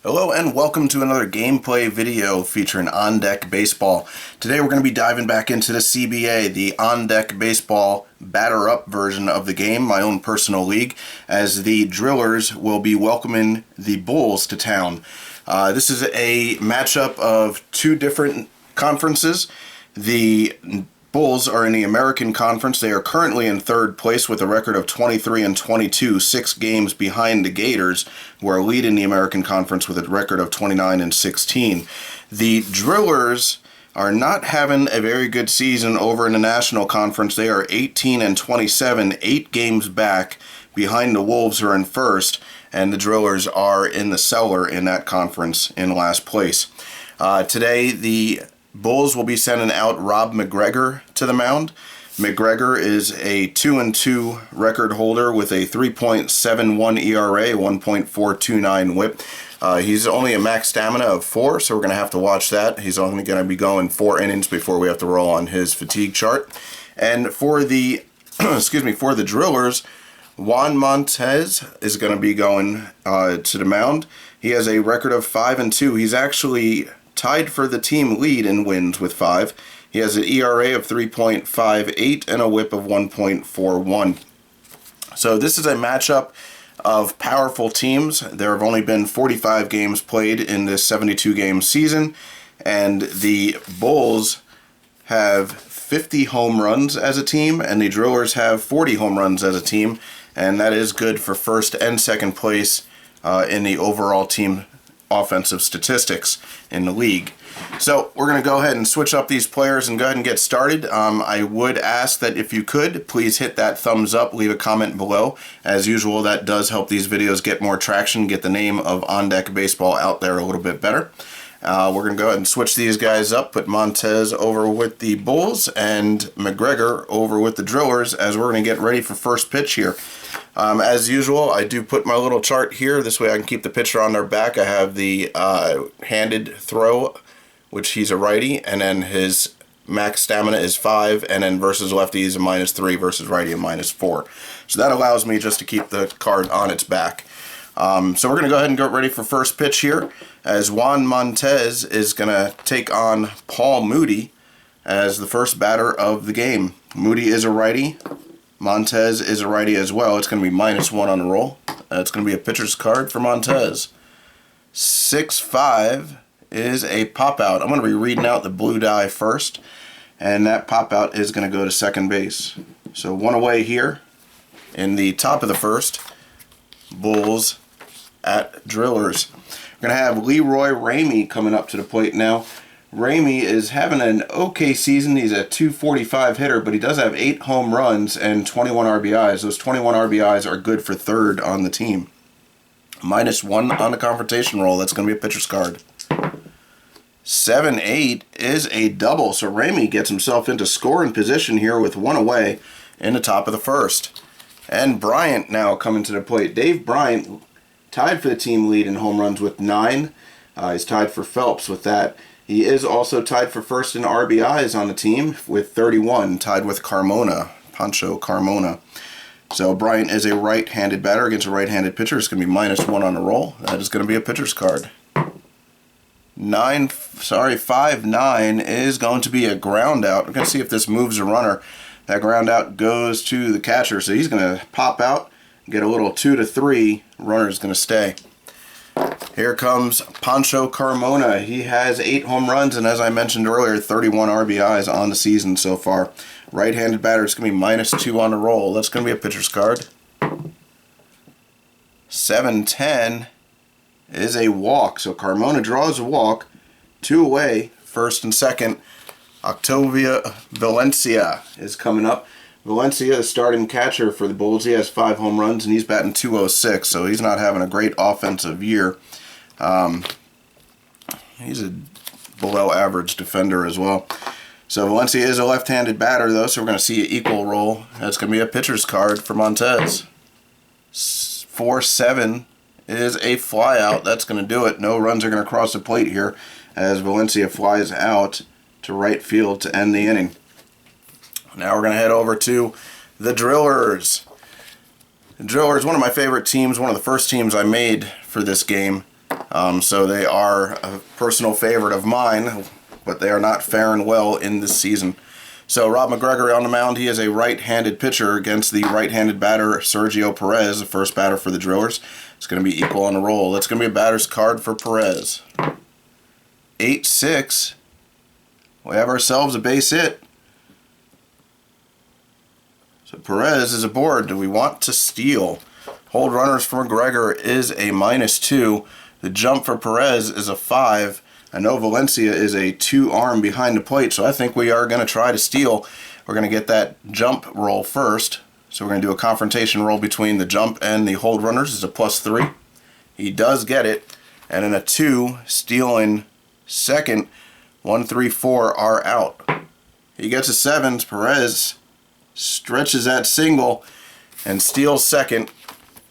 Hello and welcome to another gameplay video featuring On Deck Baseball. Today we're going to be diving back into the CBA, the On Deck Baseball batter up version of the game, my own personal league, as the Drillers will be welcoming the Bulls to town. This is a matchup of two different conferences. The Bulls are in the American Conference. They are currently in third place with a record of 23-22, 6 games behind the Gators, who are leading the American Conference with a record of 29-16. The Drillers are not having a very good season over in the National Conference. They are 18-27, 8 games back behind the Wolves, who are in first, and the Drillers are in the cellar in that conference in last place. Today, the Bulls will be sending out Rob McGregor to the mound. McGregor is a 2-2 record holder with a 3.71 ERA, 1.429 whip. He's only a max stamina of 4, so we're going to have to watch that. He's only going to be going 4 innings before we have to roll on his fatigue chart. And for the for the Drillers, Juan Montez is going to be going to the mound. He has a record of 5-2. He's actually tied for the team lead in wins with 5. He has an ERA of 3.58 and a whip of 1.41. So this is a matchup of powerful teams. There have only been 45 games played in this 72-game season, and the Bulls have 50 home runs as a team, and the Drillers have 40 home runs as a team, and that is good for first and second place in the overall team offensive statistics in the league. So we're going to go ahead and switch up these players and go ahead and get started. I would ask that if you could, please hit that thumbs up, leave a comment below. As usual, that does help these videos get more traction, get the name of On Deck Baseball out there a little bit better. We're going to go ahead and switch these guys up, put Montez over with the Bulls and McGregor over with the Drillers, as we're going to get ready for first pitch here. As usual, I do put my little chart here. This way I can keep the pitcher on their back. I have the handed throw, which he's a righty, and then his max stamina is 5, and then versus lefty he's a -3, versus righty a -4. So that allows me just to keep the card on its back. So we're going to go ahead and get ready for first pitch here, as Juan Montez is going to take on Paul Moody as the first batter of the game. Moody is a righty. Montez is a righty as well. It's going to be -1 on the roll. It's going to be a pitcher's card for Montez. 6-5 is a pop-out. I'm going to be reading out the blue die first, and that pop-out is going to go to second base. So 1 away here in the top of the first. Bulls at Drillers. We're going to have Leroy Ramey coming up to the plate now. Ramey is having an okay season. He's a .245 hitter, but he does have 8 home runs and 21 RBIs. Those 21 RBIs are good for third on the team. -1 on the confrontation roll. That's going to be a pitcher's card. 7-8 is a double, so Ramey gets himself into scoring position here with 1 away in the top of the first. And Bryant now coming to the plate. Dave Bryant tied for the team lead in home runs with 9. He's tied for Phelps with that. He is also tied for first in RBIs on the team with 31, tied with Pancho Carmona. So Bryant is a right-handed batter against a right-handed pitcher. It's going to be -1 on the roll. That is going to be a pitcher's card. 5-9 is going to be a ground out. We're going to see if this moves a runner. That ground out goes to the catcher, so he's going to pop out, get a little 2-3. Runner's going to stay. Here comes Pancho Carmona. He has 8 home runs, and as I mentioned earlier, 31 RBIs on the season so far. Right-handed batter, it's going to be -2 on the roll. That's going to be a pitcher's card. 7-10 is a walk. So Carmona draws a walk. 2 away, first and second. Octavio Valencia is coming up. Valencia is starting catcher for the Bulls. He has 5 home runs, and he's batting .206, so he's not having a great offensive year. He's a below-average defender as well. So Valencia is a left-handed batter, though, so we're going to see an equal roll. That's going to be a pitcher's card for Montez. 4-7 is a flyout. That's going to do it. No runs are going to cross the plate here as Valencia flies out to right field to end the inning. Now we're going to head over to the Drillers. The Drillers, one of my favorite teams, one of the first teams I made for this game. So they are a personal favorite of mine, but they are not faring well in this season. So Rob McGregor on the mound. He is a right-handed pitcher against the right-handed batter Sergio Perez, the first batter for the Drillers. It's going to be equal on the roll. That's going to be a batter's card for Perez. 8-6. We have ourselves a base hit. So Perez is aboard. Do we want to steal? Hold runners for McGregor is a -2. The jump for Perez is a 5. I know Valencia is a 2-arm behind the plate, so I think we are going to try to steal. We're going to get that jump roll first. So we're going to do a confrontation roll between the jump and the hold runners. It's a +3. He does get it. And in a 2, stealing second, 1, 3, 4 are out. He gets a 7. Perez stretches that single and steals second.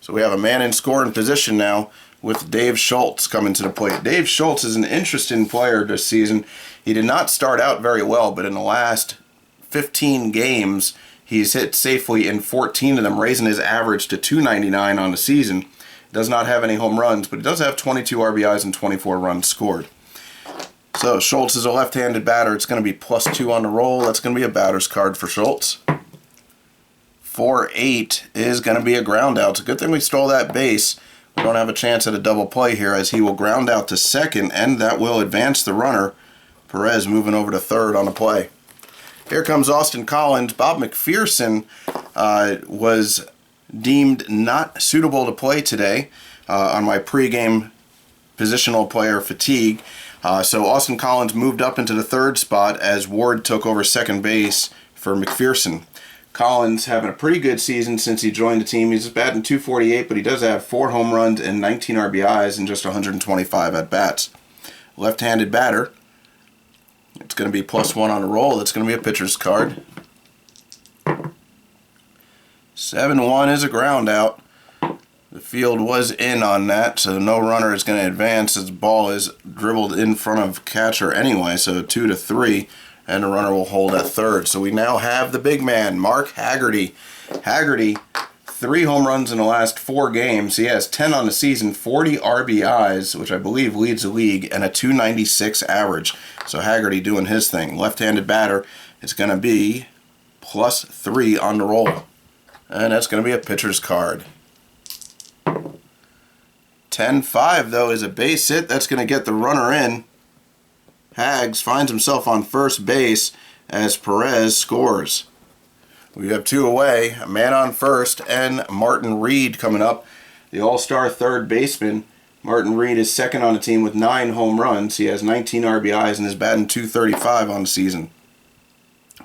So we have a man in scoring position now with Dave Schultz coming to the plate. Dave Schultz is an interesting player this season. He did not start out very well, but in the last 15 games, he's hit safely in 14 of them, raising his average to .299 on the season. Does not have any home runs, but he does have 22 RBIs and 24 runs scored. So Schultz is a left-handed batter. It's going to be +2 on the roll. That's going to be a batter's card for Schultz. 4-8 is going to be a ground out. It's a good thing we stole that base. We don't have a chance at a double play here, as he will ground out to second, and that will advance the runner. Perez moving over to third on the play. Here comes Austin Collins. Bob McPherson was deemed not suitable to play today on my pregame positional player fatigue. So Austin Collins moved up into the third spot as Ward took over second base for McPherson. Collins having a pretty good season since he joined the team. He's batting .248, but he does have 4 home runs and 19 RBIs in just 125 at-bats. Left-handed batter. It's going to be +1 on the roll. That's going to be a pitcher's card. 7-1 is a ground out. The field was in on that, so no runner is going to advance as the ball is dribbled in front of catcher anyway, so 2-3. And the runner will hold at third. So we now have the big man, Mark Haggerty. Haggerty, 3 home runs in the last 4 games. He has 10 on the season, 40 RBIs, which I believe leads the league, and a .296 average. So Haggerty doing his thing. Left-handed batter. It's going to be +3 on the roll. And that's going to be a pitcher's card. 10-5, though, is a base hit. That's going to get the runner in. Hags finds himself on first base as Perez scores. We have 2 away, a man on first, and Martin Reed coming up, the all-star third baseman. Martin Reed is second on the team with 9 home runs. He has 19 RBIs and is batting .235 on the season.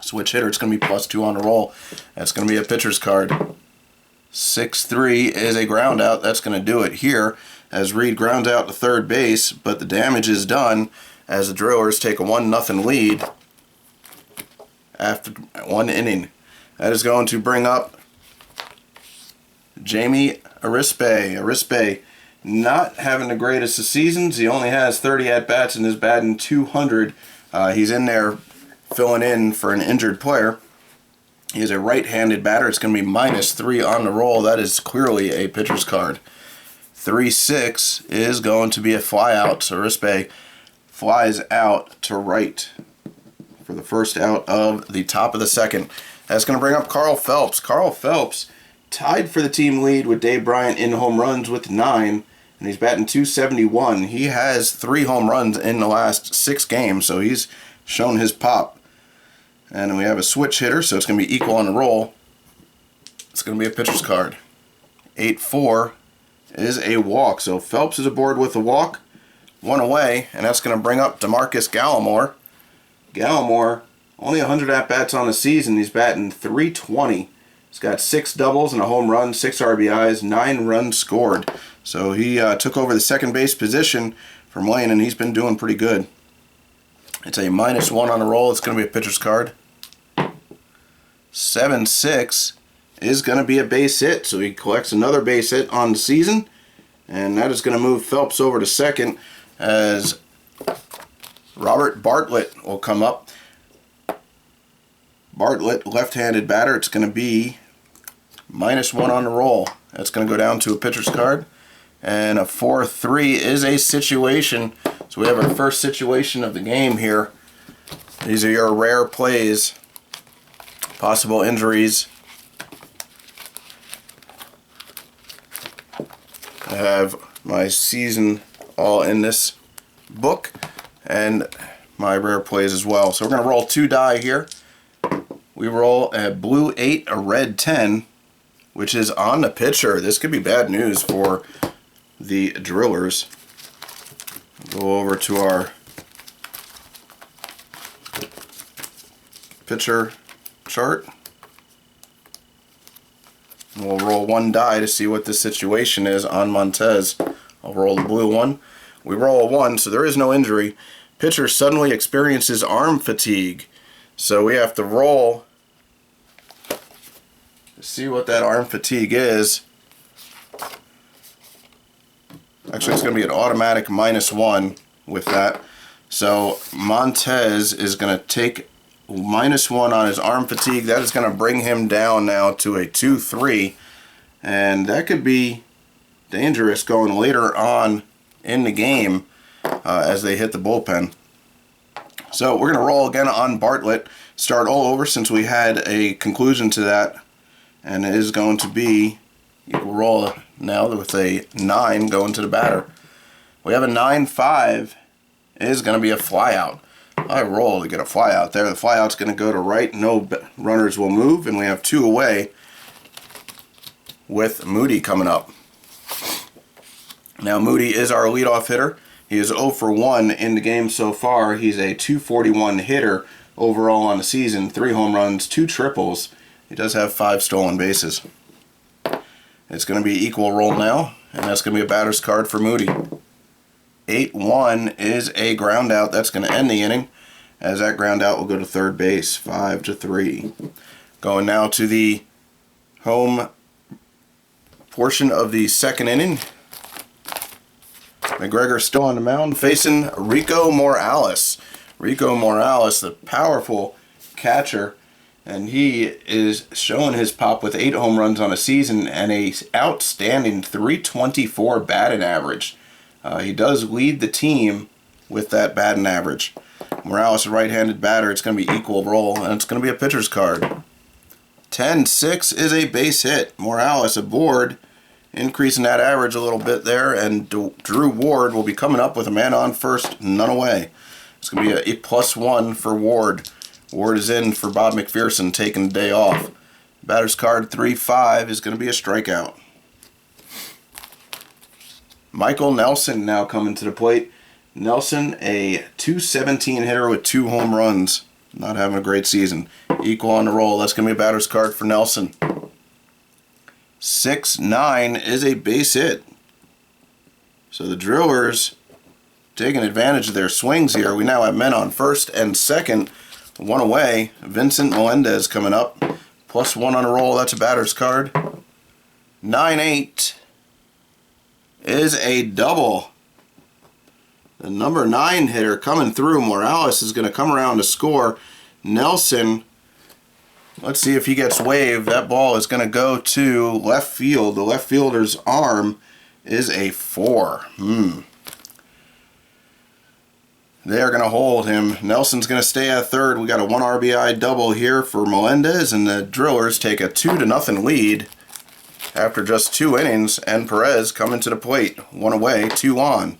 Switch hitter, it's going to be +2 on the roll. That's going to be a pitcher's card. 6-3 is a ground out. That's going to do it here as Reed grounds out to third base, but the damage is done as the Drillers take a 1-0 lead after 1 inning. That is going to bring up Jamie Arispe. Arispe not having the greatest of seasons. He only has 30 at-bats and is batting .200. He's in there filling in for an injured player. He is a right-handed batter. It's going to be -3 on the roll. That is clearly a pitcher's card. 3-6 is going to be a flyout. So Arispe flies out to right for the first out of the top of the second. That's going to bring up Carl Phelps. Carl Phelps tied for the team lead with Dave Bryant in home runs with 9, and he's batting .271. He has 3 home runs in the last 6 games, so he's shown his pop. And we have a switch hitter, so it's going to be equal on the roll. It's going to be a pitcher's card. 8-4 is a walk, so Phelps is aboard with a walk. 1 away, and that's going to bring up DeMarcus Gallimore. Gallimore, only 100 at-bats on the season. He's batting .320. He's got 6 doubles and a home run, 6 RBIs, 9 runs scored. So he took over the second base position from Lane, and he's been doing pretty good. It's a -1 on the roll. It's going to be a pitcher's card. 7-6 is going to be a base hit, so he collects another base hit on the season, and that is going to move Phelps over to second as Robert Bartlett will come up. Bartlett, left-handed batter. It's going to be -1 on the roll. That's going to go down to a pitcher's card. And a 4-3 is a situation. So we have our first situation of the game here. These are your rare plays, possible injuries. I have my season all in this book and my rare plays as well. So we're going to roll 2 die here. We roll a blue 8, a red 10, which is on the pitcher. This could be bad news for the Drillers. Go over to our pitcher chart. We'll roll 1 die to see what the situation is on Montez. I'll roll the blue 1. We roll a 1, so there is no injury. Pitcher suddenly experiences arm fatigue. So we have to roll to see what that arm fatigue is. Actually, it's going to be an automatic -1 with that. So Montez is going to take -1 on his arm fatigue. That is going to bring him down now to a 2-3, and that could be dangerous going later on in the game as they hit the bullpen. So we're going to roll again on Bartlett, start all over since we had a conclusion to that, and it is going to be, you will roll now with a 9 going to the batter. We have a 9-5. It is going to be a flyout. I roll to get a flyout there. The flyout's going to go to right. No runners will move, and we have 2 away with Moody coming up. Now Moody is our leadoff hitter. He is 0 for 1 in the game so far. He's a .241 hitter overall on the season. 3 home runs, 2 triples. He does have 5 stolen bases. It's going to be equal roll now, and that's going to be a batter's card for Moody. 8-1 is a ground out. That's going to end the inning, as that ground out will go to third base. 5-3. Going now to the home portion of the second inning. McGregor still on the mound facing Rico Morales. Rico Morales, the powerful catcher, and he is showing his pop with 8 home runs on a season and a outstanding .324 batting average. He does lead the team with that batting average. Morales, a right-handed batter. It's going to be equal roll, and it's going to be a pitcher's card. 10-6 is a base hit. Morales aboard, increasing that average a little bit there, and Drew Ward will be coming up with a man on first, none away. It's going to be a +1 for Ward. Ward is in for Bob McPherson, taking the day off. Batter's card 3-5 is going to be a strikeout. Michael Nelson now coming to the plate. Nelson, a .217 hitter with 2 home runs. Not having a great season. Equal on the roll. That's going to be a batter's card for Nelson. 6-9 is a base hit. So the Drillers taking advantage of their swings here. We now have men on first and second. 1 away. Vincent Melendez coming up. +1 on a roll. That's a batter's card. 9-8 is a double. The number 9 hitter coming through. Morales is going to come around to score. Nelson, let's see if he gets waved. That ball is going to go to left field. The left fielder's arm is a 4. They're going to hold him. Nelson's going to stay at third. We got a 1 RBI double here for Melendez, and the Drillers take a 2-0 lead after just 2 innings, and Perez coming to the plate. 1 away, 2 on.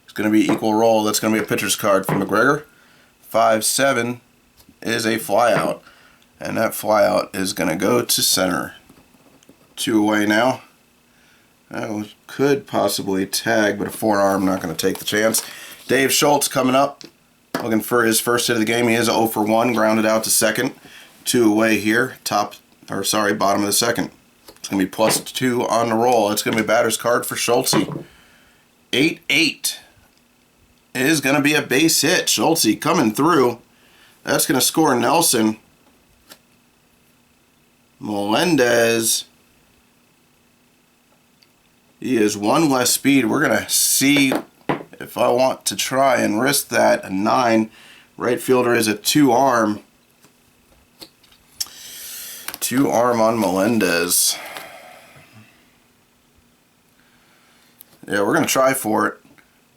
It's going to be equal roll. That's going to be a pitcher's card for McGregor. 5-7 is a flyout, and that flyout is going to go to center. 2 away now. That could possibly tag, but a forearm, not going to take the chance. Dave Schultz coming up, looking for his first hit of the game. He is 0 for 1, grounded out to second. 2 away here, bottom of the second. It's going to be +2 on the roll. It's going to be a batter's card for Schultz. 8-8 is going to be a base hit. Schultz coming through. That's going to score Nelson. Melendez, he is 1 less speed. We're going to see if I want to try and risk that. A 9. Right fielder is a 2-arm. 2-arm on Melendez. Yeah, we're going to try for it.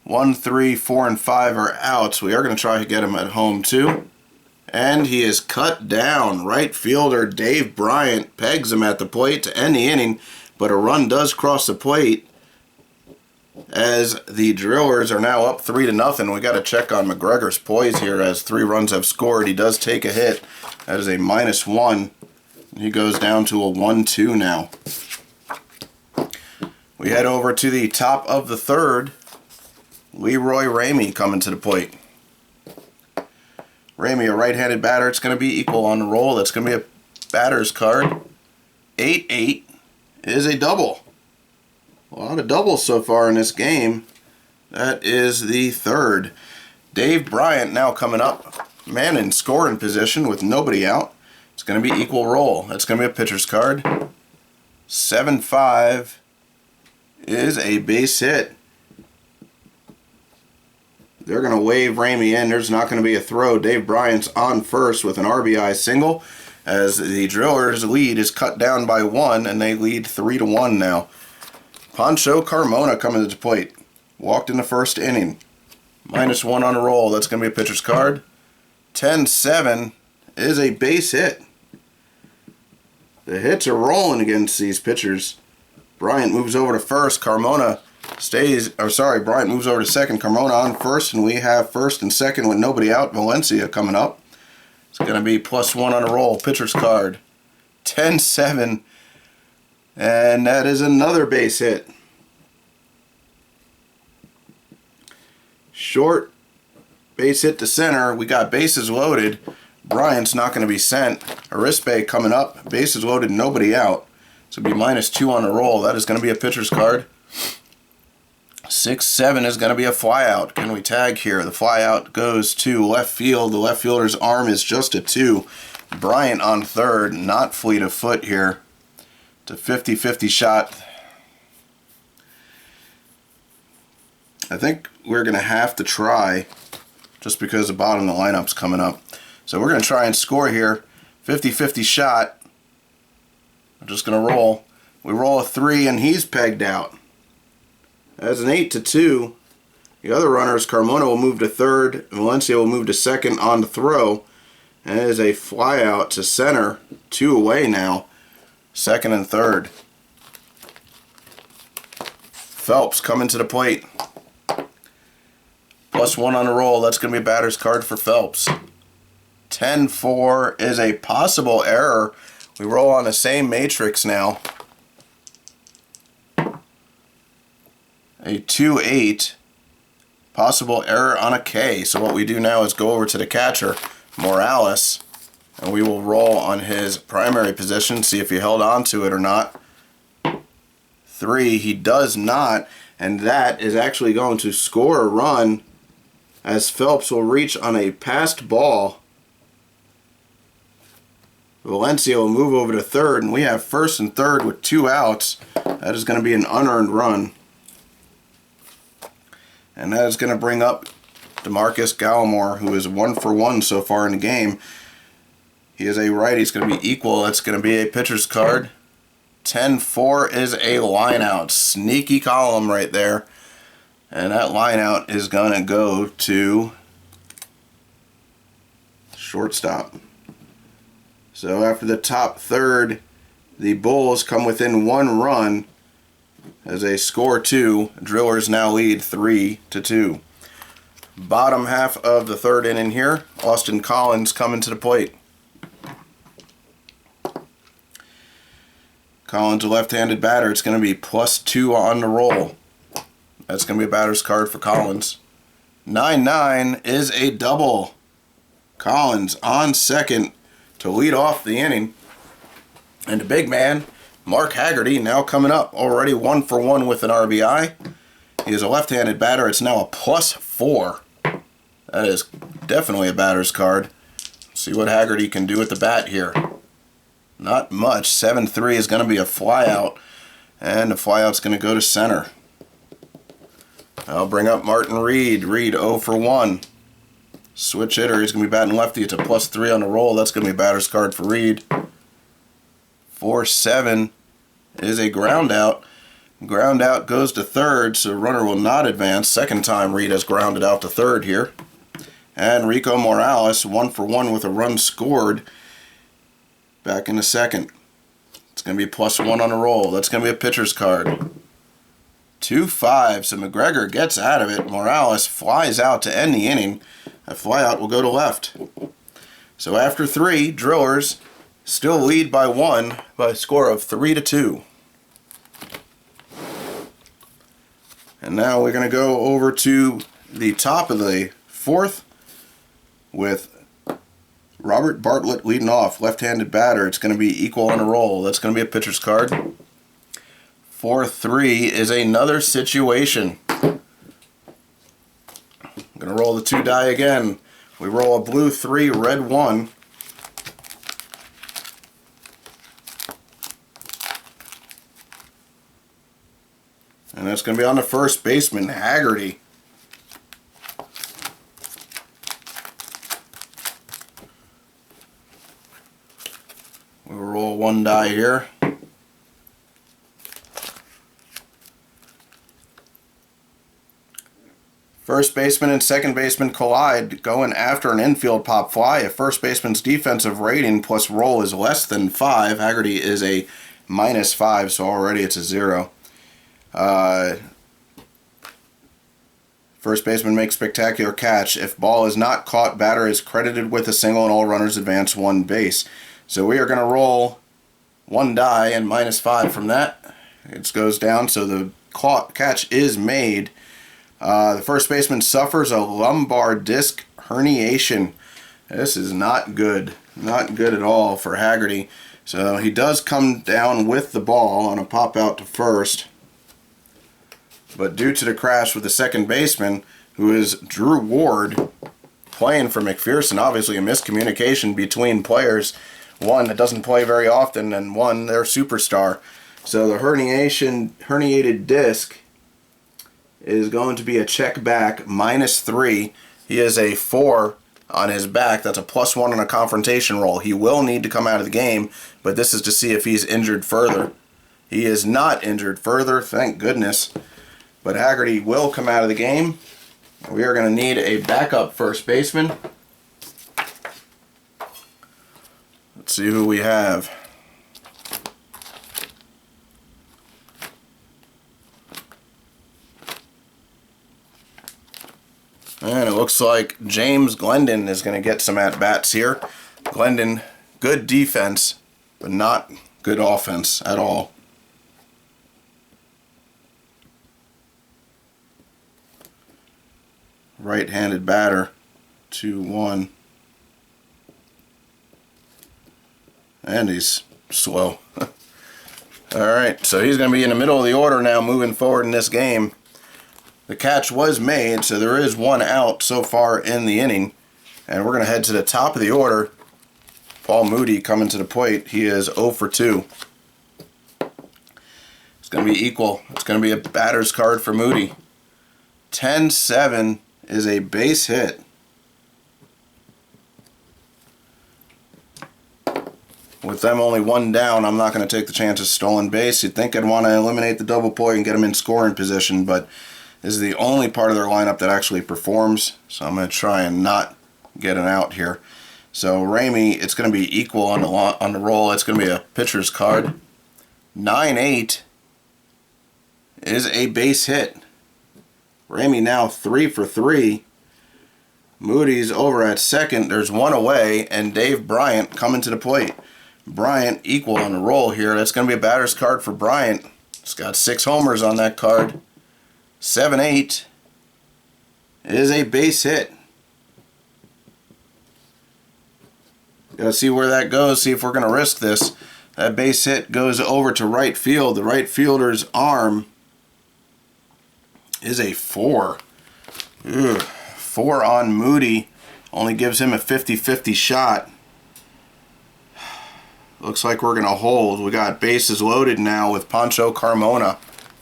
1, 3, 4, and 5 are outs. We are going to try to get him at home too. And he is cut down. Right fielder Dave Bryant pegs him at the plate to end the inning, but a run does cross the plate as the Drillers are now up 3-0. We got to check on McGregor's poise here as 3 runs have scored. He does take a hit. That is a -1. He goes down to a 1-2 now. We head over to the top of the third. Leroy Ramey coming to the plate. Ramey, a right-handed batter. It's going to be equal on the roll. That's going to be a batter's card. 8-8 is a double. A lot of doubles so far in this game. That is the third. Dave Bryant now coming up. Man in scoring position with nobody out. It's going to be equal roll. That's going to be a pitcher's card. 7-5 is a base hit. They're going to wave Ramey in. There's not going to be a throw. Dave Bryant's on first with an RBI single as the Drillers' lead is cut down by 1, and they lead 3-1 now. Pancho Carmona coming to the plate. Walked in the first inning. -1 on the roll. That's going to be a pitcher's card. 10-7 is a base hit. The hits are rolling against these pitchers. Bryant moves over to first. Bryant moves over to second. Carmona on first, and we have first and second with nobody out. Valencia coming up. It's going to be +1 on a roll. Pitcher's card. 10-7. And that is another base hit. Short base hit to center. We got bases loaded. Bryant's not going to be sent. Arispe coming up. Bases loaded, nobody out. So it'll be -2 on the roll. That is going to be a pitcher's card. 6-7 is going to be a flyout. Can we tag here? The flyout goes to left field. The left fielder's arm is just a 2. Bryant on third, not fleet of foot here. It's a 50-50 shot. I think we're going to have to try just because the bottom of the lineup's coming up. So we're going to try and score here. 50-50 shot. I'm just going to roll. We roll a 3 and he's pegged out. That's an 8-2. The other runners, Carmona will move to third. Valencia will move to second on the throw. And it is a fly out to center. 2 away now. Second and third. Phelps coming to the plate. +1 on the roll. That's going to be a batter's card for Phelps. 10-4 is a possible error. We roll on the same matrix now. A 2-8. Possible error on a K. So what we do now is go over to the catcher, Morales, and we will roll on his primary position, see if he held on to it or not. 3, he does not, and that is actually going to score a run as Phelps will reach on a passed ball. Valencia will move over to third, and we have first and third with 2 outs. That is going to be an unearned run. And that is going to bring up DeMarcus Gallimore, who is 1 for 1 so far in the game. He is a righty. He's going to be equal. That's going to be a pitcher's card. 10-4 is a line out. Sneaky column right there. And that line out is going to go to shortstop. So after the top third, the Bulls come within 1 run as they score 2. Drillers now lead 3-2. Bottom half of the third inning here. Austin Collins coming to the plate. Collins, a left-handed batter. It's going to be +2 on the roll. That's going to be a batter's card for Collins. 9-9 is a double. Collins on second to lead off the inning. And the big man, Mark Haggerty, now coming up. Already 1 for 1 with an RBI. He is a left-handed batter. It's now a +4. That is definitely a batter's card. See what Haggerty can do with the bat here. Not much. 7-3 is going to be a flyout. And the flyout's going to go to center. I'll bring up Martin Reed. Reed 0 for 1. Switch hitter. He's going to be batting lefty. It's a +3 on the roll. That's going to be a batter's card for Reed. 4-7 is a ground out. Ground out goes to third, so runner will not advance. Second time Reed has grounded out to third here. And Rico Morales, 1 for 1 with a run scored, back into second. It's going to be +1 on a roll. That's going to be a pitcher's card. 2-5, so McGregor gets out of it. Morales flies out to end the inning. That flyout will go to left. So after 3, Drillers still lead by 1 by a score of 3-2. And now we're going to go over to the top of the 4th with Robert Bartlett leading off, left-handed batter. It's going to be equal on a roll. That's going to be a pitcher's card. 4-3 is another situation. I'm going to roll the 2 die again. We roll a blue 3, red 1. And that's going to be on the first baseman, Haggerty. We'll roll 1 die here. First baseman and second baseman collide, going after an infield pop fly. If first baseman's defensive rating plus roll is less than 5, Haggerty is a -5, so already it's a 0. First baseman makes spectacular catch. If ball is not caught, batter is credited with a single and all runners advance 1 base. So we are going to roll 1 die and -5 from that. It goes down, so the catch is made. The first baseman suffers a lumbar disc herniation. This is not good. Not good at all for Haggerty. So he does come down with the ball on a pop out to first. But due to the crash with the second baseman, who is Drew Ward, playing for McPherson, obviously a miscommunication between players. One that doesn't play very often, and one, their superstar. So the herniated disc is going to be a check back, -3. He is a 4 on his back. That's a +1 on a confrontation roll. He will need to come out of the game, but this is to see if he's injured further. He is not injured further, thank goodness. But Haggerty will come out of the game. We are going to need a backup first baseman. Let's see who we have. And it looks like James Glendon is going to get some at-bats here. Glendon, good defense, but not good offense at all. Right-handed batter, 2-1. And he's slow. Alright, so he's going to be in the middle of the order now moving forward in this game. The catch was made, so there is 1 out so far in the inning. And we're going to head to the top of the order. Paul Moody coming to the plate. He is 0 for 2. It's going to be equal. It's going to be a batter's card for Moody. 10-7 is a base hit. With them only 1 down, I'm not going to take the chance of stolen base. You'd think I'd want to eliminate the double play and get them in scoring position, but this is the only part of their lineup that actually performs, so I'm going to try and not get an out here. So Ramey, it's going to be equal on the roll. It's going to be a pitcher's card. 9-8 is a base hit. Ramey now 3 for 3. Moody's over at second. There's 1 away, and Dave Bryant coming to the plate. Bryant equal on the roll here. That's going to be a batter's card for Bryant. It's got 6 homers on that card. 7-8 is a base hit. Gotta see where that goes, see if we're gonna risk this. That base hit goes over to right field. The right fielder's arm is a 4. Ugh. 4 on Moody. Only gives him a 50-50 shot. Looks like we're gonna hold. We got bases loaded now with Pancho Carmona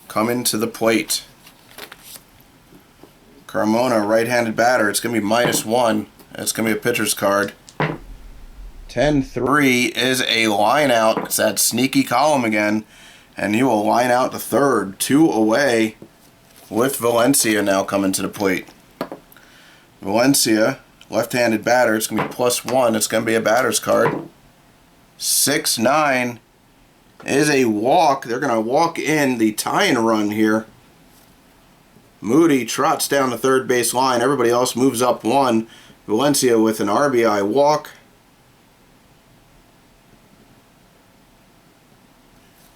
coming to the plate. Carmona, right-handed batter. It's going to be -1. It's going to be a pitcher's card. 10-3 is a line out. It's that sneaky column again. And he will line out to third, 2 away, with Valencia now coming to the plate. Valencia, left-handed batter, it's going to be +1. It's going to be a batter's card. 6-9 is a walk. They're going to walk in the tying run here. Moody trots down the third base line. Everybody else moves up 1. Valencia with an RBI walk.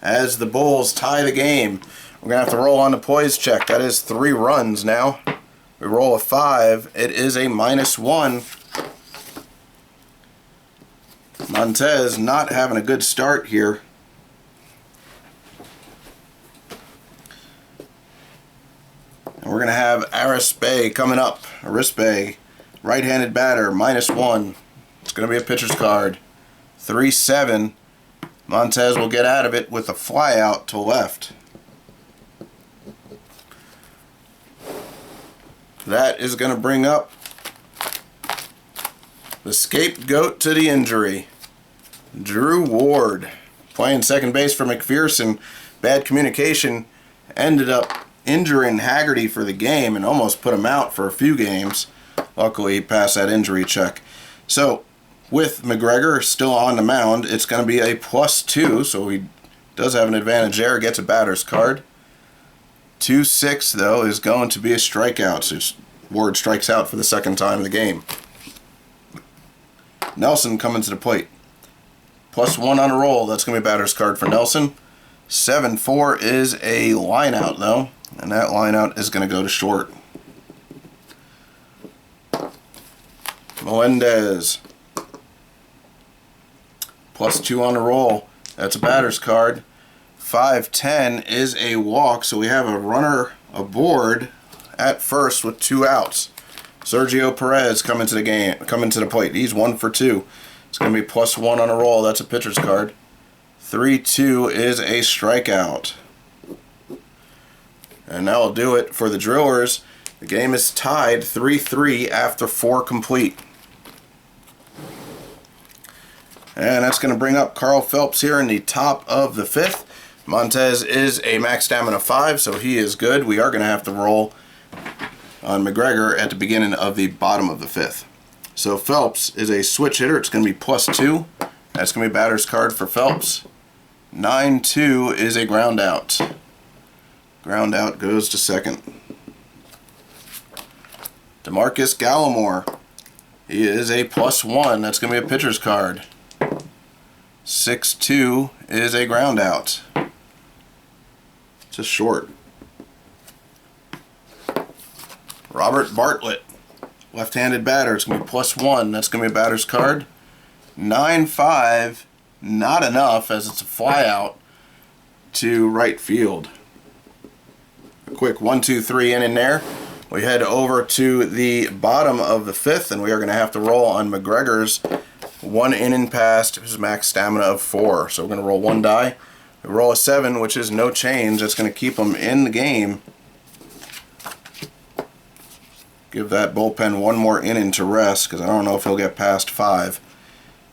As the Bulls tie the game, we're going to have to roll on the poise check. That is 3 runs now. We roll a 5. It is a -1. Montez not having a good start here. And we're going to have Arispe coming up. Arispe, right-handed batter, -1. It's going to be a pitcher's card. 3-7. Montez will get out of it with a fly out to left. That is going to bring up the scapegoat to the injury. Drew Ward, playing second base for McPherson. Bad communication ended up injuring Haggerty for the game and almost put him out for a few games. Luckily, he passed that injury check. So, with McGregor still on the mound, it's going to be a +2, so he does have an advantage there. Gets a batter's card. 2-6, though, is going to be a strikeout. So Ward strikes out for the second time in the game. Nelson coming to the plate. +1 on a roll. That's going to be a batter's card for Nelson. 7-4 is a line out, though, and that line out is going to go to short. Melendez. +2 on the roll. That's a batter's card. 5-10 is a walk, so we have a runner aboard at first with 2 outs. Sergio Perez coming to the plate. He's 1 for 2. It's going to be +1 on a roll. That's a pitcher's card. 3-2 is a strikeout. And that'll do it for the Drillers. The game is tied 3-3 after 4 complete. And that's going to bring up Carl Phelps here in the top of the 5th. Montez is a max stamina 5, so he is good. We are going to have to roll on McGregor at the beginning of the bottom of the 5th. So Phelps is a switch hitter. It's going to be +2. That's going to be a batter's card for Phelps. 9-2 is a ground out. Ground out goes to second. DeMarcus Gallimore. He is a +1. That's going to be a pitcher's card. 6-2 is a ground out. Just short. Robert Bartlett, left-handed batter. It's going to be +1. That's going to be a batter's card. 9-5, not enough as it's a fly out to right field. A quick 1-2-3 in there. We head over to the bottom of the 5th, and we are going to have to roll on McGregor's 1 inning past his max stamina of 4. So we're going to roll 1 die. We roll a 7, which is no change. That's going to keep him in the game. Give that bullpen 1 more inning to rest, because I don't know if he'll get past 5.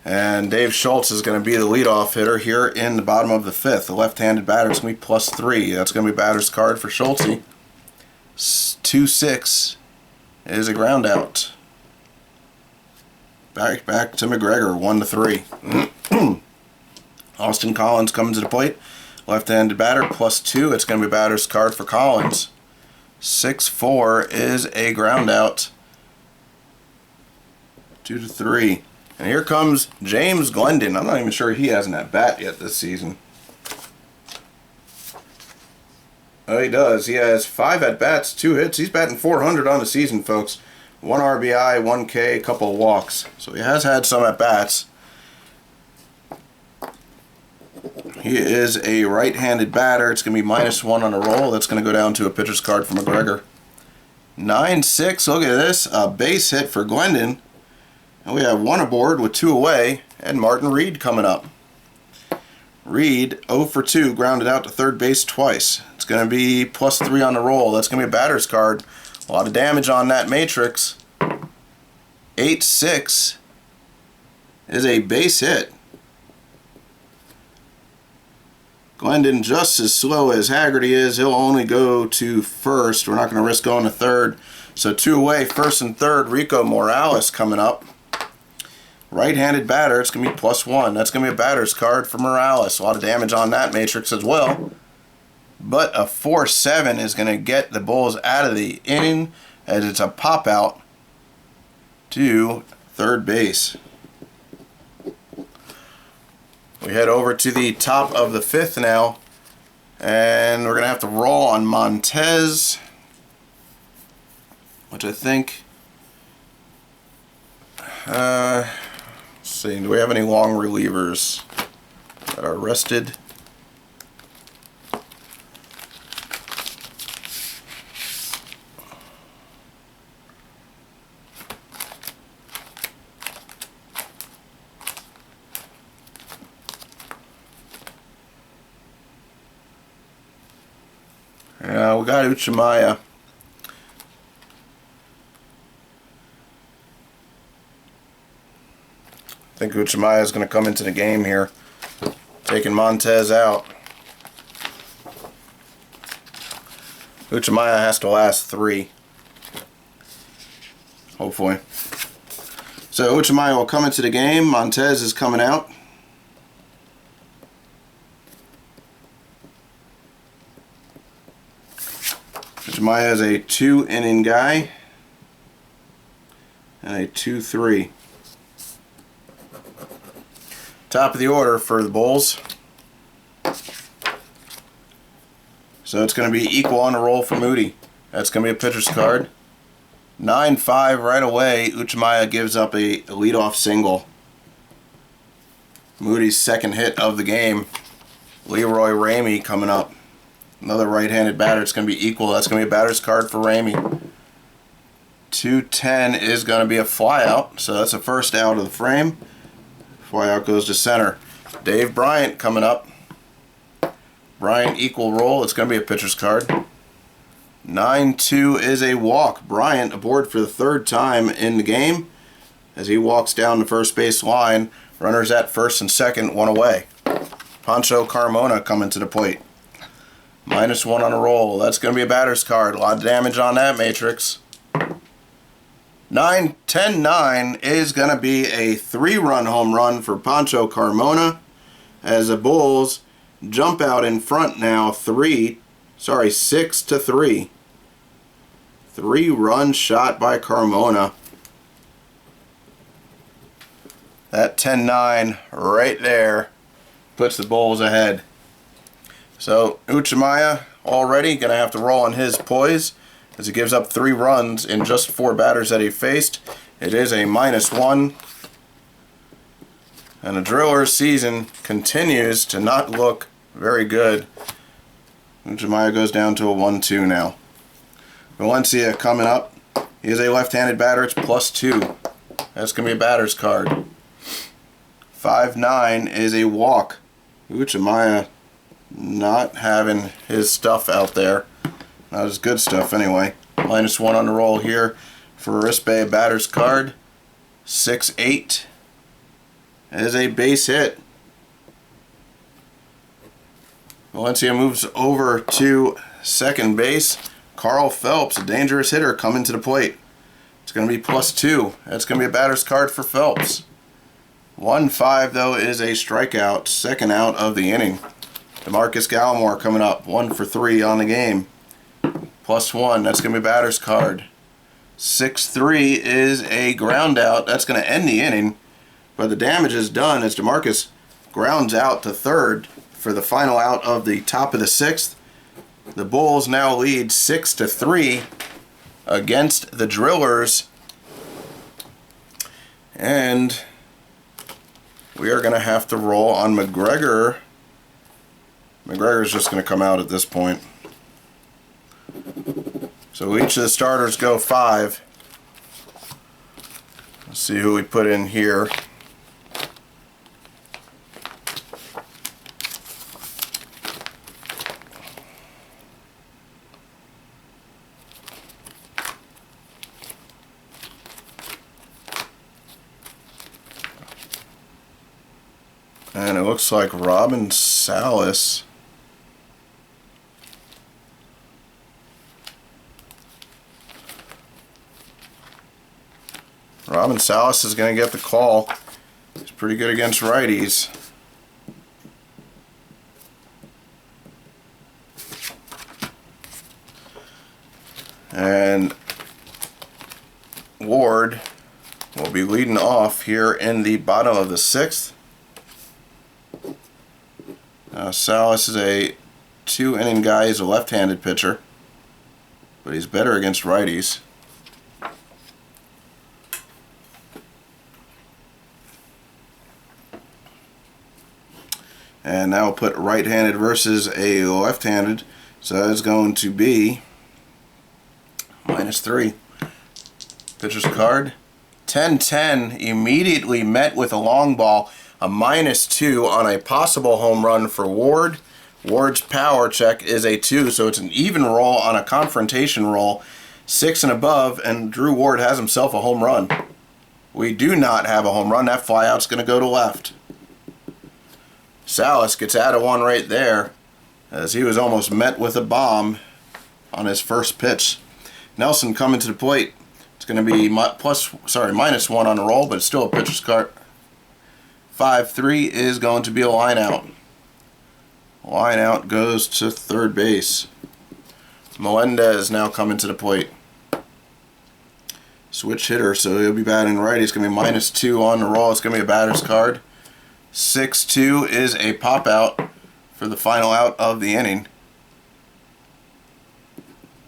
And Dave Schultz is going to be the leadoff hitter here in the bottom of the 5th. The left-handed batter is going to be +3. That's going to be batter's card for Schultz. 2-6 is a ground out. Back to McGregor, 1-3. Austin Collins coming to the plate. Left-handed batter, +2. It's going to be batter's card for Collins. 6-4 is a ground out. 2-3. And here comes James Glendon. I'm not even sure he hasn't at bat yet this season. Oh, he does. He has 5 at-bats, 2 hits. He's batting .400 on the season, folks. 1 RBI, 1 K, a couple of walks. So he has had some at-bats. He is a right-handed batter. It's going to be -1 on a roll. That's going to go down to a pitcher's card for McGregor. 9-6. Look at this. A base hit for Glendon. And we have 1 aboard with 2 away. And Martin Reed coming up. Reed, 0 for 2, grounded out to third base twice. It's going to be +3 on the roll. That's going to be a batter's card. A lot of damage on that matrix. 8-6 is a base hit. Glendon, just as slow as Haggerty is, he'll only go to first. We're not going to risk going to third. So 2 away, first and third. Rico Morales coming up. Right-handed batter, it's going to be +1. That's going to be a batter's card for Morales. A lot of damage on that matrix as well. But a 4-7 is going to get the Bulls out of the inning as it's a pop-out to third base. We head over to the top of the 5th now, and we're going to have to roll on Montez, which I think, let's see, do we have any long relievers that are rested? We got Uchimaya. I think Uchimaya is going to come into the game here, taking Montez out. Uchimaya has to last 3, hopefully. So Uchimaya will come into the game. Montez is coming out. Uchimaya is a 2-inning guy and a 2-3. Top of the order for the Bulls. So it's going to be equal on the roll for Moody. That's going to be a pitcher's card. 9-5 right away. Uchimaya gives up a leadoff single. Moody's second hit of the game. Leroy Ramey coming up. Another right-handed batter. It's going to be equal. That's going to be a batter's card for Ramey. 2-10 is going to be a flyout. So that's a first out of the frame. Flyout goes to center. Dave Bryant coming up. Bryant equal roll. It's going to be a pitcher's card. 9-2 is a walk. Bryant aboard for the 3rd time in the game as he walks down the first base line. Runners at first and second, 1 away. Pancho Carmona coming to the plate. -1 on a roll. That's going to be a batter's card. A lot of damage on that matrix. 10-9 is going to be a 3-run home run for Pancho Carmona as the Bulls jump out in front now 6-3. 3-run shot by Carmona. That 10-9 right there puts the Bulls ahead. So Uchimaya already going to have to roll on his poise as he gives up 3 runs in just 4 batters that he faced. It is a -1. And the Drillers' season continues to not look very good. Uchimaya goes down to a 1-2 now. Valencia coming up. He is a left-handed batter. It's +2. That's going to be a batter's card. 5-9 is a walk. Uchimaya not having his stuff out there. Not his good stuff anyway. -1 on the roll here for Rispe, a batter's card. 6-8 is a base hit. Valencia moves over to second base. Carl Phelps, a dangerous hitter, coming to the plate. It's going to be +2. That's going to be a batter's card for Phelps. 1-5 though is a strikeout, second out of the inning. DeMarcus Gallimore coming up, 1 for 3 on the game. +1, that's going to be a batter's card. 6-3 is a ground out. That's going to end the inning. But the damage is done as DeMarcus grounds out to third for the final out of the top of the 6th. The Bulls now lead 6-3 against the Drillers. And we are going to have to roll on McGregor. McGregor's just going to come out at this point. So each of the starters go 5. Let's see who we put in here. And it looks like Robin Salas Robin Salas is going to get the call. He's pretty good against righties. And Ward will be leading off here in the bottom of the 6th. Salas is a 2-inning guy. He's a left-handed pitcher, but he's better against righties. And now we'll put right-handed versus a left-handed. So that's going to be -3. Pitcher's card. 10-10 immediately met with a long ball. A -2 on a possible home run for Ward. Ward's power check is a 2, so it's an even roll on a confrontation roll. 6 and above, and Drew Ward has himself a home run. We do not have a home run. That flyout's going to go to left. Salas gets out of one right there, as he was almost met with a bomb on his first pitch. Nelson coming to the plate. It's going to be -1 on the roll, but it's still a pitcher's card. 5-3 is going to be a line out. Line out goes to third base. Melendez now coming to the plate. Switch hitter, so he'll be batting right. He's going to be -2 on the roll. It's going to be a batter's card. 6-2 is a pop out for the final out of the inning.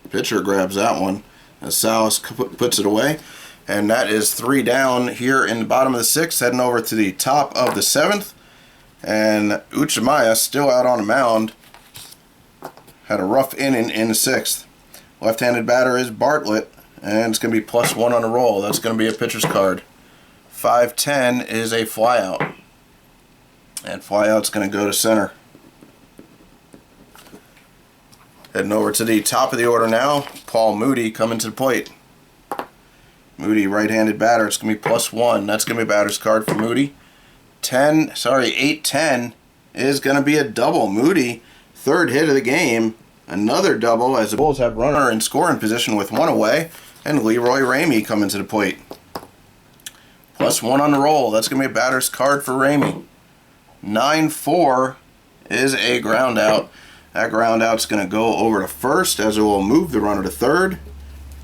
Pitcher grabs that one as Salas puts it away. And that is 3 down here in the bottom of the 6th, heading over to the top of the 7th. And Uchimaya still out on the mound. Had a rough inning in the 6th. Left-handed batter is Bartlett, and it's going to be +1 on the roll. That's going to be a pitcher's card. 5-10 is a flyout. And flyout's going to go to center. Heading over to the top of the order now, Paul Moody coming to the plate. Moody, right-handed batter. It's going to be +1. That's going to be a batter's card for Moody. 8-10 is going to be a double. Moody, third hit of the game. Another double as the Bulls have runner in scoring position with 1 away. And Leroy Ramey coming to the plate. +1 on the roll. That's going to be a batter's card for Ramey. 9-4 is a ground out. That ground out's going to go over to first as it will move the runner to third.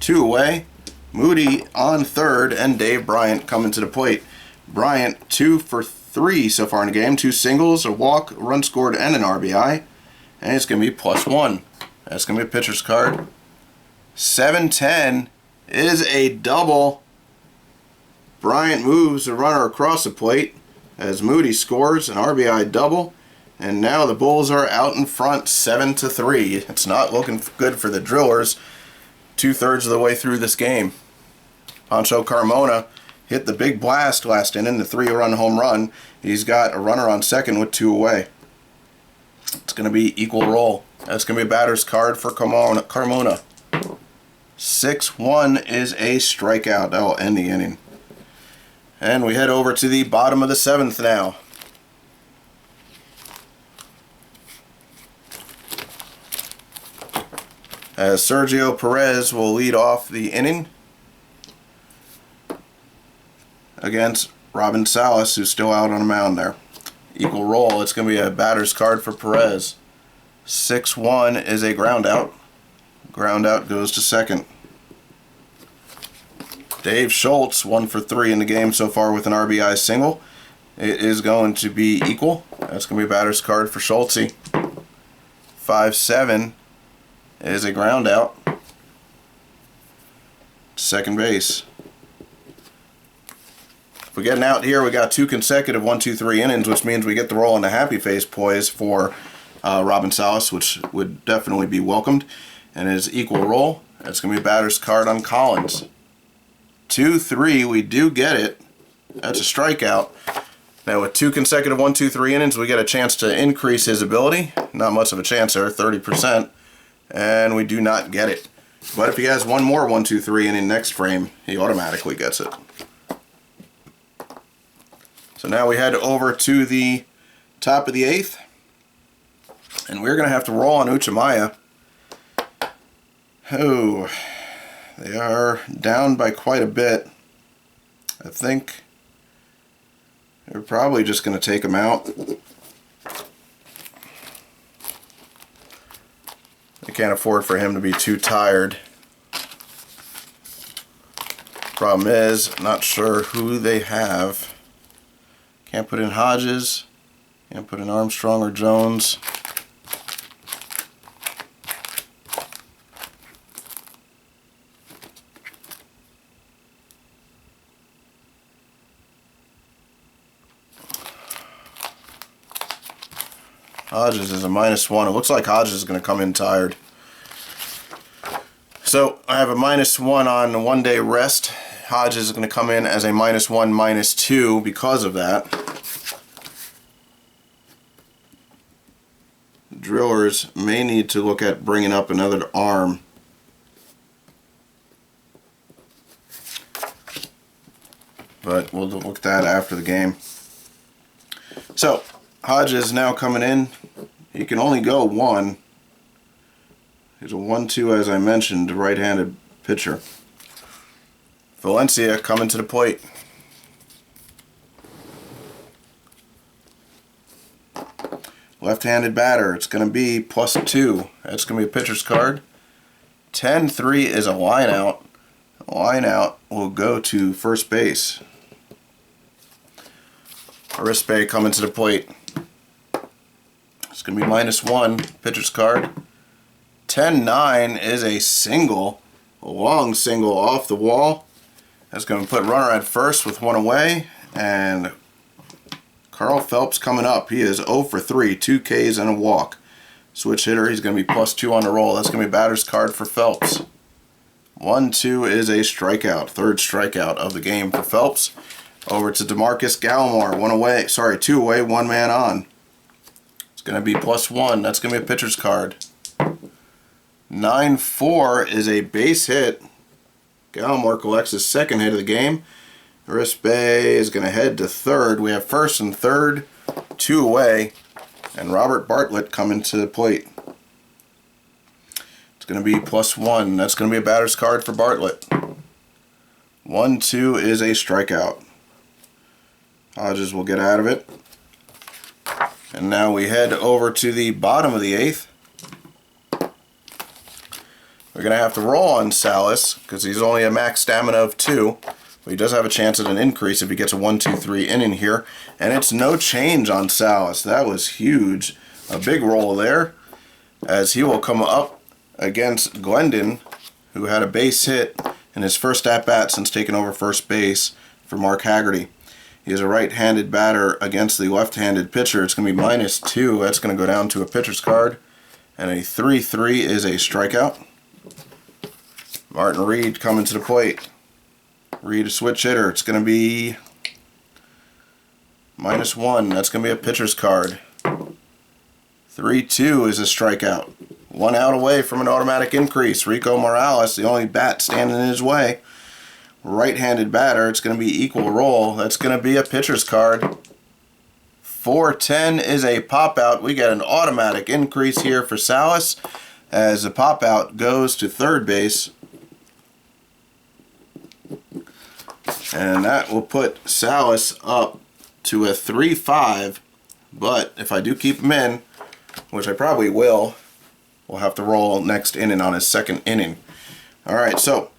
2 away. Moody on third, and Dave Bryant coming to the plate. Bryant 2 for 3 so far in the game. 2 singles, a walk, a run scored, and an RBI. And it's going to be +1. That's going to be a pitcher's card. 7-10 is a double. Bryant moves the runner across the plate as Moody scores an RBI double. And now the Bulls are out in front 7-3. It's not looking good for the Drillers 2/3 of the way through this game. Pancho Carmona hit the big blast last inning, the 3-run home run. He's got a runner on second with 2 away. It's going to be equal roll. That's going to be a batter's card for Carmona. 6-1 is a strikeout. That'll end the inning. And we head over to the bottom of the 7th now. As Sergio Perez will lead off the inning against Robin Salas, who's still out on the mound there. Equal roll. It's going to be a batter's card for Perez. 6-1 is a ground out. Ground out goes to second. Dave Schultz, 1 for 3 in the game so far with an RBI single. It is going to be equal. That's going to be a batter's card for Schultz. 5-7 is a ground out. Second base. If we get an out here, we got 2 consecutive 1-2-3 innings, which means we get the roll in the happy face poise for Robin Salas, which would definitely be welcomed. And it is equal roll. That's going to be a batter's card on Collins. 2-3, we do get it. That's a strikeout. Now with 2 consecutive 1-2-3 innings, we get a chance to increase his ability. Not much of a chance there, 30%. And we do not get it. But if he has one more 1-2-3 inning next frame, he automatically gets it. So now we head over to the top of the 8th. And we're going to have to roll on Uchimaya. Oh, they are down by quite a bit. I think they're probably just going to take him out. They can't afford for him to be too tired. Problem is, not sure who they have. Can't put in Hodges. Can't put in Armstrong or Jones. Hodges is a -1. It looks like Hodges is going to come in tired. So I have a -1 on 1 day rest. Hodges is going to come in as a -1, -2 because of that. Drillers may need to look at bringing up another arm. But we'll look at that after the game. So Hodges now coming in. He can only go 1. He's a 1-2, as I mentioned, right-handed pitcher. Valencia coming to the plate. Left-handed batter. It's going to be +2. That's going to be a pitcher's card. 10-3 is a line out. Line out will go to first base. Arispe coming to the plate. It's going to be -1, pitcher's card. 10-9 is a single, a long single off the wall. That's going to put runner at first with 1 away. And Carl Phelps coming up. He is 0 for 3, 2 Ks and a walk. Switch hitter, he's going to be +2 on the roll. That's going to be a batter's card for Phelps. 1-2 is a strikeout, 3rd strikeout of the game for Phelps. Over to DeMarcus Gallimore, 1 away, sorry, 2 away, 1 man on. It's going to be +1. That's going to be a pitcher's card. 9-4 is a base hit. Gallimore collects his 2nd hit of the game. Arispe is going to head to 3rd. We have 1st and 3rd, 2 away, and Robert Bartlett coming to the plate. It's going to be +1. That's going to be a batter's card for Bartlett. 1-2 is a strikeout. Hodges will get out of it. And now we head over to the bottom of the 8th. We're going to have to roll on Salas because he's only a max stamina of 2. But he does have a chance at an increase if he gets a 1-2-3 inning here. And it's no change on Salas. That was huge. A big roll there as he will come up against Glendon, who had a base hit in his first at-bat since taking over first base for Mark Haggerty. He is a right-handed batter against the left-handed pitcher. It's going to be -2. That's going to go down to a pitcher's card. And a 3-3 is a strikeout. Martin Reed coming to the plate. Reed a switch hitter. It's going to be -1. That's going to be a pitcher's card. 3-2 is a strikeout. 1 out away from an automatic increase. Rico Morales, the only bat standing in his way. Right-handed batter. It's going to be equal roll. That's going to be a pitcher's card. 4-10 is a pop-out. We get an automatic increase here for Salas as the pop-out goes to 3rd base. And that will put Salas up to a 3-5. But if I do keep him in, which I probably will, we'll have to roll next inning on his 2nd inning. Alright, so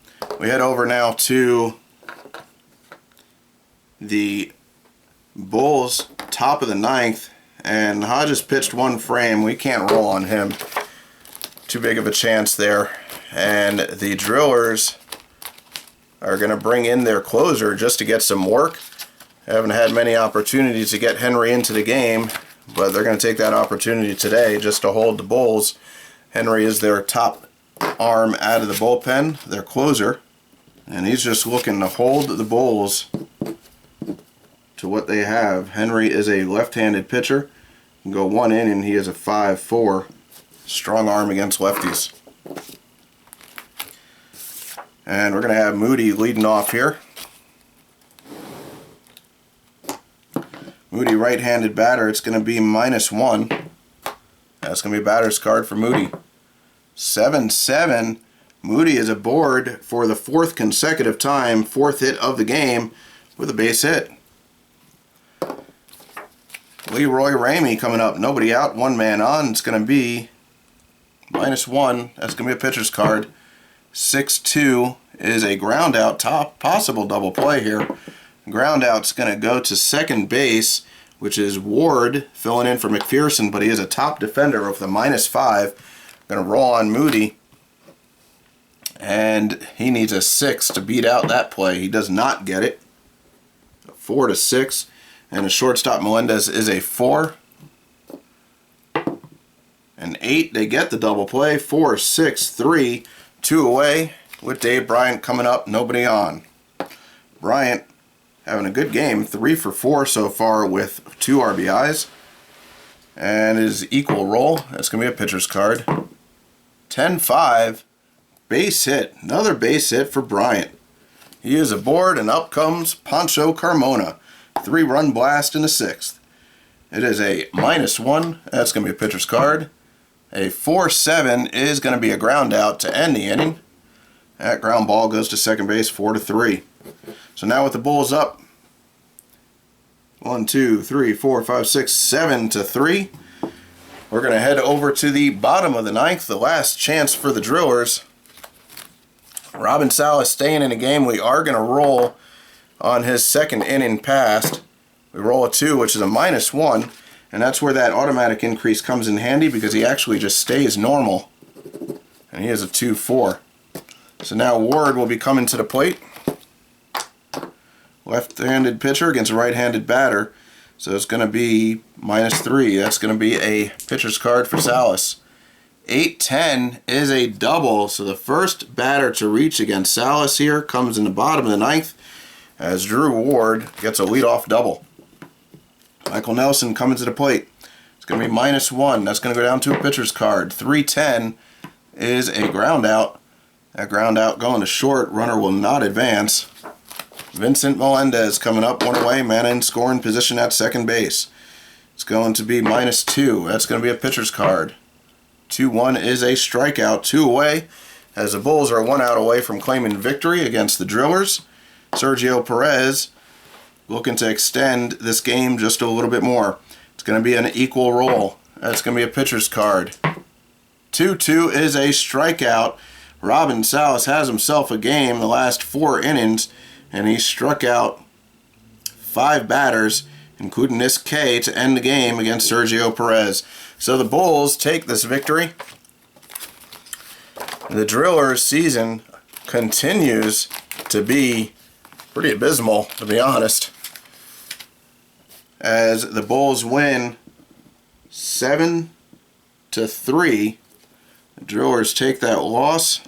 we head over now to the Bulls, top of the 9th, and Hodges pitched 1 frame. We can't roll on him. Too big of a chance there. And the Drillers are going to bring in their closer just to get some work. Haven't had many opportunities to get Henry into the game, but they're going to take that opportunity today just to hold the Bulls. Henry is their top arm out of the bullpen, their closer, and he's just looking to hold the Bulls to what they have. Henry is a left-handed pitcher. Can go 1 inning. He is a 5-4. Strong arm against lefties. And we're going to have Moody leading off here. Moody, right-handed batter. It's going to be -1. That's going to be a batter's card for Moody. 7-7. Moody is aboard for the 4th consecutive time, 4th hit of the game. with a base hit. Leroy Ramey coming up. Nobody out, one man on. It's going to be -1. That's going to be a pitcher's card. 6-2 is a ground out. Top possible double play here. Ground out's going to go to second base, which is Ward filling in for McPherson, but he is a top defender with a -5. Going to roll on Moody, and he needs a 6 to beat out that play. He does not get it. 4-6, and the shortstop Melendez is a 4. And 8, they get the double play. 4-6-3, 2 away with Dave Bryant coming up. Nobody on. Bryant having a good game, 3 for 4 so far with 2 RBIs. And his equal roll, that's going to be a pitcher's card. 10-5, base hit. Another base hit for Bryant. He is aboard, and up comes Pancho Carmona. 3-run blast in the 6th. It is a -1. That's going to be a pitcher's card. A 4-7 is going to be a ground out to end the inning. That ground ball goes to second base, 4-3. So now with the Bulls up 1, 2, 3, 4, 5, 6, 7-3, we're going to head over to the bottom of the 9th, the last chance for the Drillers. Robin Salas staying in the game. We are going to roll on his second inning passed. We roll a 2, which is a -1, and that's where that automatic increase comes in handy because he actually just stays normal. And he is a 2-4. So now Ward will be coming to the plate. Left-handed pitcher against a right-handed batter. So it's going to be -3. That's going to be a pitcher's card for Salas. 8-10 is a double. So the first batter to reach against Salas here comes in the bottom of the 9th as Drew Ward gets a leadoff double. Michael Nelson coming to the plate. It's going to be -1. That's going to go down to a pitcher's card. 3-10 is a ground out. That ground out going to short. Runner will not advance. Vincent Melendez coming up, 1 away, man in scoring position at second base. It's going to be -2. That's going to be a pitcher's card. 2-1 is a strikeout, 2 away, as the Bulls are 1 out away from claiming victory against the Drillers. Sergio Perez looking to extend this game just a little bit more. It's going to be an equal roll. That's going to be a pitcher's card. 2-2 is a strikeout. Robin Salas has himself a game the last 4 innings, and he struck out 5 batters, including this K, to end the game against Sergio Perez. So the Bulls take this victory. The Drillers' season continues to be pretty abysmal, to be honest, as the Bulls win 7-3. The Drillers take that loss.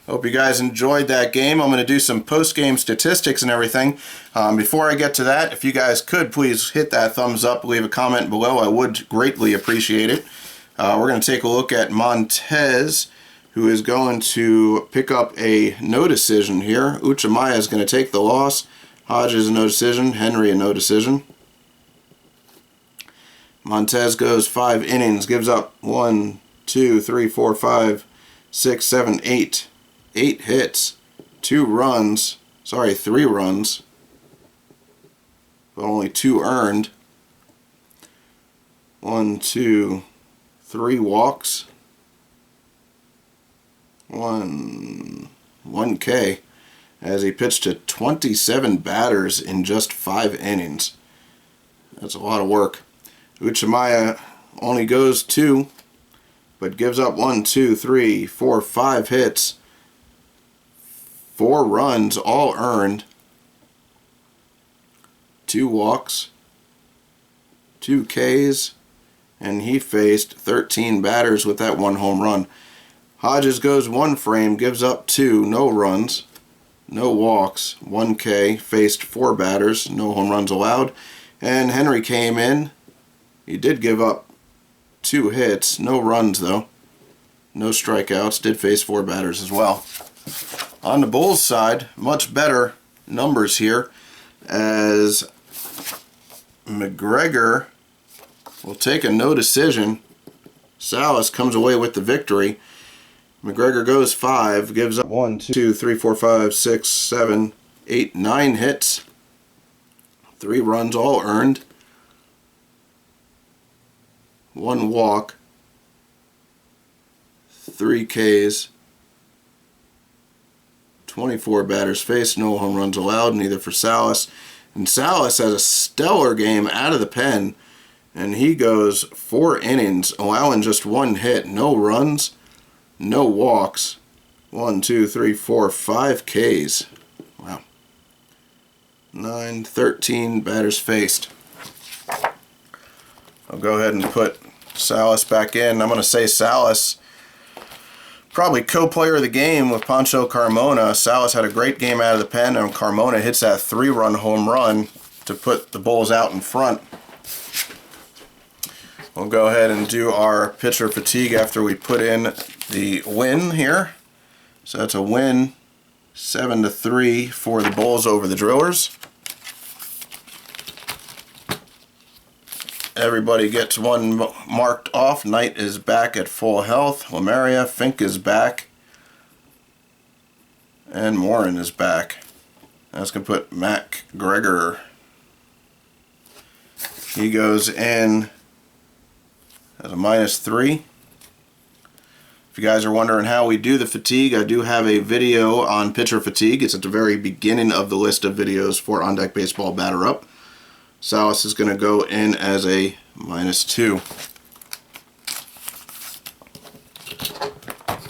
Hope you guys enjoyed that game. I'm going to do some post-game statistics and everything. Before I get to that, if you guys could please hit that thumbs up, leave a comment below. I would greatly appreciate it. We're going to take a look at Montez, who is going to pick up a no decision here. Uchimaya is going to take the loss. Hodges a no decision. Henry a no decision. Montez goes 5 innings, gives up 1, 2, 3, 4, 5, 6, 7, 8. 8 hits, 3 runs, but only 2 earned. 1, 2, 3 walks, 1 K, as he pitched to 27 batters in just 5 innings. That's a lot of work. Uchimaya only goes 2, but gives up 1, 2, 3, 4, 5 hits. 4 runs, all earned. 2 walks, 2 Ks, and he faced 13 batters with that 1 home run. Hodges goes 1 frame, gives up 2, no runs, no walks, 1 K, faced 4 batters, no home runs allowed. And Henry came in. He did give up 2 hits, no runs though, no strikeouts, did face 4 batters as well. On the Bulls side, much better numbers here, as McGregor will take a no decision. Salas comes away with the victory. McGregor goes 5, gives up 1, 2, 3, 4, 5, 6, 7, 9 hits, 3 runs all earned, 1 walk, 3 Ks, 24 batters faced, no home runs allowed, neither for Salas. And Salas has a stellar game out of the pen, and he goes 4 innings, allowing just 1 hit, no runs, no walks, 1, 2, 3, 4, 5 Ks. Wow. 9, 13 batters faced. I'll go ahead and put Salas back in. I'm going to say Salas, probably co-player of the game with Pancho Carmona. Salas had a great game out of the pen, and Carmona hits that 3-run home run to put the Bulls out in front. We'll go ahead and do our pitcher fatigue after we put in the win here. So that's a win, 7-3 for the Bulls over the Drillers. Everybody gets one marked off. Knight is back at full health. Lamaria, Fink is back. And Morin is back. That's going to put Mac Gregor. He goes in as a -3. If you guys are wondering how we do the fatigue, I do have a video on pitcher fatigue. It's at the very beginning of the list of videos for On Deck Baseball Batter Up. Salas is going to go in as a -2.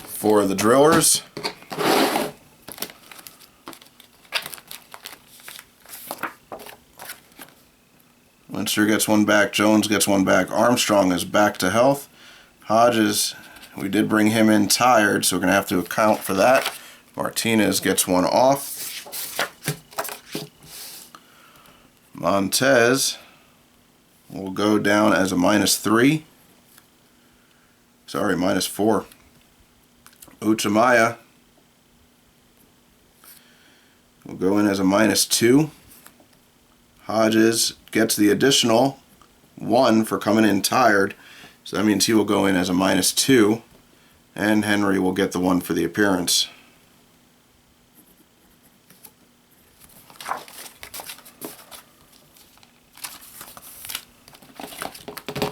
For the Drillers, Winster gets one back, Jones gets one back, Armstrong is back to health. Hodges, we did bring him in tired, so we're going to have to account for that. Martinez gets one off. Montez will go down as a -3. Sorry, -4. Uchimaya will go in as a -2. Hodges gets the additional 1 for coming in tired, so that means he will go in as a -2. And Henry will get the 1 for the appearance.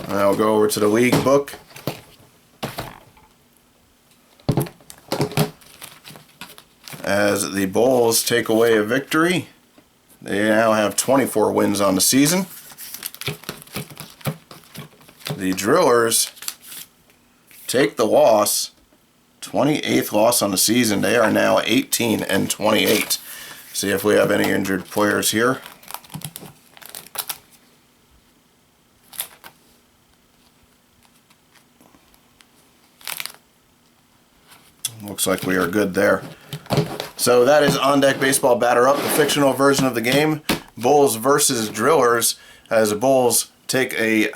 Now we'll go over to the league book. As the Bulls take away a victory, they now have 24 wins on the season. The Drillers take the loss, 28th loss on the season. They are now 18-28. See if we have any injured players here. Looks like we are good there. So that is On Deck Baseball Batter Up, the fictional version of the game. Bulls versus Drillers, as the Bulls take a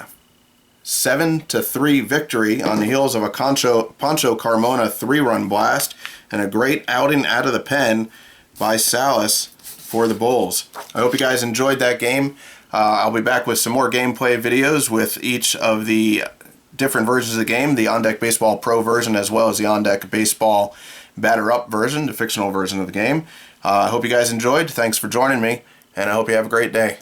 7-3 victory on the heels of a Pancho Carmona 3-run blast and a great outing out of the pen by Salas for the Bulls. I hope you guys enjoyed that game. I'll be back with some more gameplay videos with each of the different versions of the game, the On Deck Baseball Pro version as well as the On Deck Baseball Batter Up version, the fictional version of the game. I hope you guys enjoyed. Thanks for joining me, and I hope you have a great day.